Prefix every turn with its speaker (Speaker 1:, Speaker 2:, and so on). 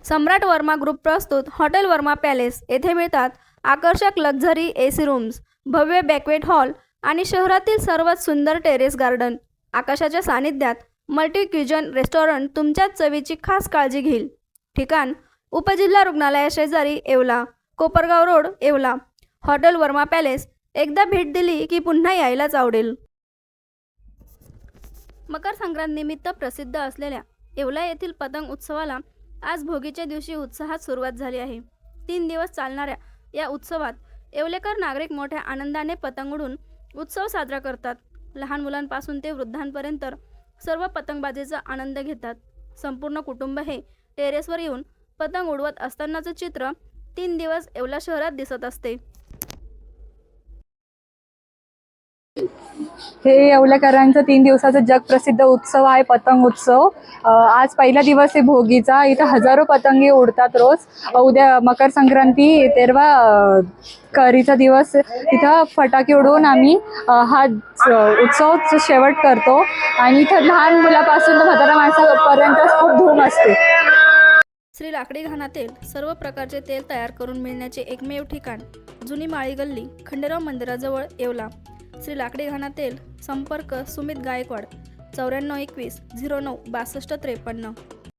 Speaker 1: सम्राट Verma group प्रस्तुत hotel Verma palace येथे मिळतात आकर्षक लक्झरी एसी रूम्स, भव्य बॅक्वेट हॉल आणि शहरातील सर्वात सुंदर टेरेस गार्डन। आकाशाच्या सानिध्यात मल्टी क्युजन रेस्टॉरंट तुमच्या चवीची खास काळजी घेईल। ठिकाण उपजिल्हा रुग्णालयाशेजारी Yeola, Kopargaon road Yeola. Hotel Verma palace एकदा भेट दिली की पुन्हा यायलाच आवडेल। मकर संक्रांत निमित्त प्रसिद्ध असलेल्या येवला येथील पतंग उत्सवाला आज भोगीच्या दिवशी उत्साहात सुरुवात झाली आहे। 3 दिवस चालणाऱ्या या उत्सवात येवलेकर नागरिक मोठ्या आनंदाने पतंग उडवून उत्सव साजरा करतात। लहान मुलांपासून ते वृद्धांपर्यंत सर्व पतंगबाजीचा आनंद घेतात। संपूर्ण कुटुंब हे टेरेसवर येऊन पतंग उडवत असतानाचं चित्र 3 दिवस येवला शहरात दिसत असते।
Speaker 2: हे येवलेकरांचा 3 दिवसाचा जगप्रसिद्ध उत्सव आहे पतंग उत्सव। आज पहिला दिवस आहे भोगीचा। इथं हजारो पतंगी उडतात रोज। उद्या मकर संक्रांती 13 करीचा दिवस। इथं फटाके उडवून आम्ही हा उत्सव शेवट करतो आणि इथं लहान मुलापासून तर म्हाताऱ्या माणसापर्यंत खूप धूम असते।
Speaker 1: श्री लाकडी घाणातील सर्व प्रकारचे तेल तयार करून मिळण्याचे एकमेव ठिकाण जुनी माळी गल्ली, खंडेराव मंदिराजवळ येवला। श्री लाकडी घाणा तेल। संपर्क सुमित गायकवाड 94 21 09 62 53।